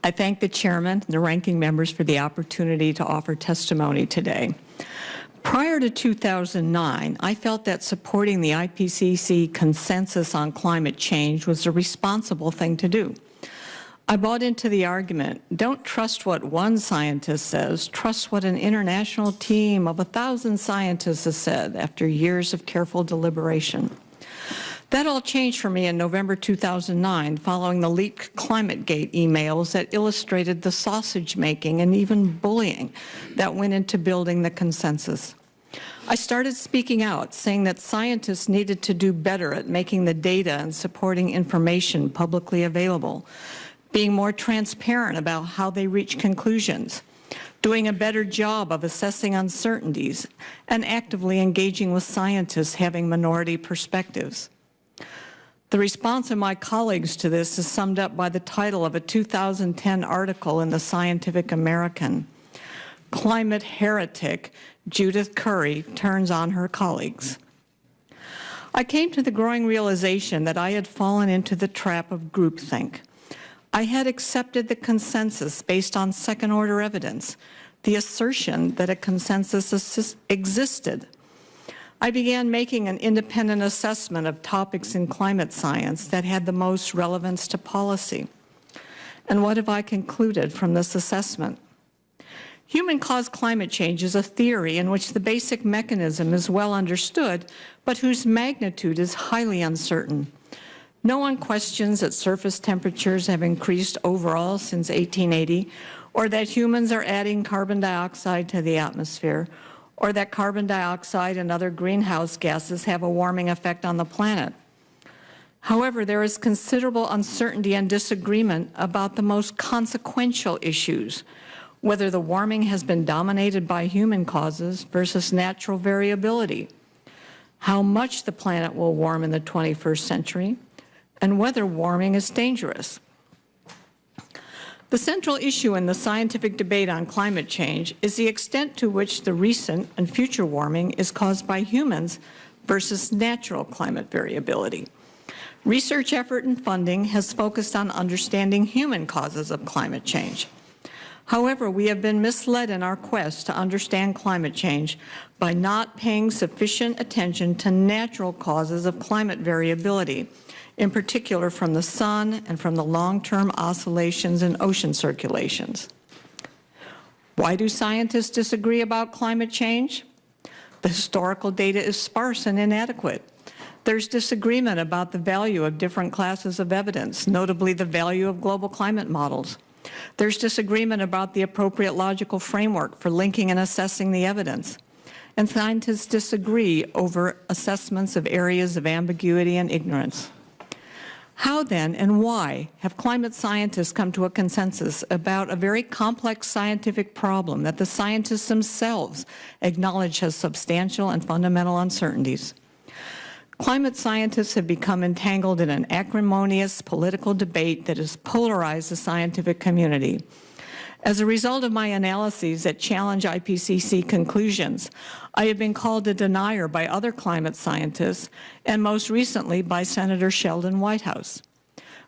I thank the chairman and the ranking members for the opportunity to offer testimony today. Prior to 2009, I felt that supporting the IPCC consensus on climate change was a responsible thing to do. I bought into the argument, don't trust what one scientist says, trust what an international team of 1,000 scientists has said after years of careful deliberation. That all changed for me in November 2009 following the leaked ClimateGate emails that illustrated the sausage making and even bullying that went into building the consensus. I started speaking out, saying that scientists needed to do better at making the data and supporting information publicly available, being more transparent about how they reach conclusions, doing a better job of assessing uncertainties, and actively engaging with scientists having minority perspectives. The response of my colleagues to this is summed up by the title of a 2010 article in the Scientific American. Climate heretic Judith Curry turns on her colleagues. I came to the growing realization that I had fallen into the trap of groupthink. I had accepted the consensus based on second-order evidence, the assertion that a consensus existed. I began making an independent assessment of topics in climate science that had the most relevance to policy. And what have I concluded from this assessment? Human-caused climate change is a theory in which the basic mechanism is well understood, but whose magnitude is highly uncertain. No one questions that surface temperatures have increased overall since 1880, or that humans are adding carbon dioxide to the atmosphere, or that carbon dioxide and other greenhouse gases have a warming effect on the planet. However, there is considerable uncertainty and disagreement about the most consequential issues, whether the warming has been dominated by human causes versus natural variability, how much the planet will warm in the 21st century, and whether warming is dangerous. The central issue in the scientific debate on climate change is the extent to which the recent and future warming is caused by humans versus natural climate variability. Research effort and funding has focused on understanding human causes of climate change. However, we have been misled in our quest to understand climate change by not paying sufficient attention to natural causes of climate variability, in particular from the sun and from the long-term oscillations in ocean circulations. Why do scientists disagree about climate change? The historical data is sparse and inadequate. There's disagreement about the value of different classes of evidence, notably the value of global climate models. There's disagreement about the appropriate logical framework for linking and assessing the evidence. And scientists disagree over assessments of areas of ambiguity and ignorance. How then and why have climate scientists come to a consensus about a very complex scientific problem that the scientists themselves acknowledge has substantial and fundamental uncertainties? Climate scientists have become entangled in an acrimonious political debate that has polarized the scientific community. As a result of my analyses that challenge IPCC conclusions, I have been called a denier by other climate scientists, and most recently by Senator Sheldon Whitehouse.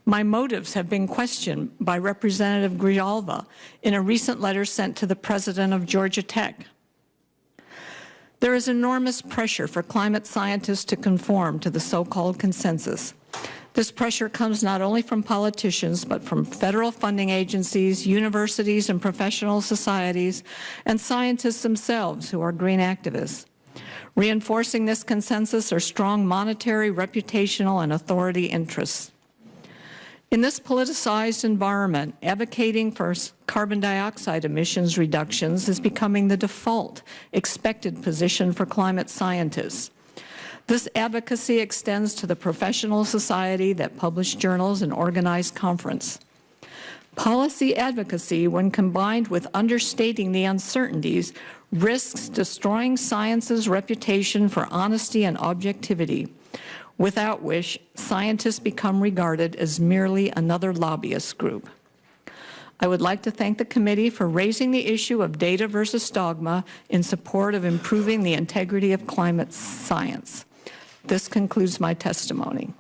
My motives have been questioned by Representative Grijalva in a recent letter sent to the president of Georgia Tech. There is enormous pressure for climate scientists to conform to the so-called consensus. This pressure comes not only from politicians, but from federal funding agencies, universities and professional societies, and scientists themselves who are green activists. Reinforcing this consensus are strong monetary, reputational, and authority interests. In this politicized environment, advocating for carbon dioxide emissions reductions is becoming the default, expected position for climate scientists. This advocacy extends to the professional society that publish journals and organize conference. Policy advocacy, when combined with understating the uncertainties, risks destroying science's reputation for honesty and objectivity, without which scientists become regarded as merely another lobbyist group. I would like to thank the committee for raising the issue of data versus dogma in support of improving the integrity of climate science. This concludes my testimony.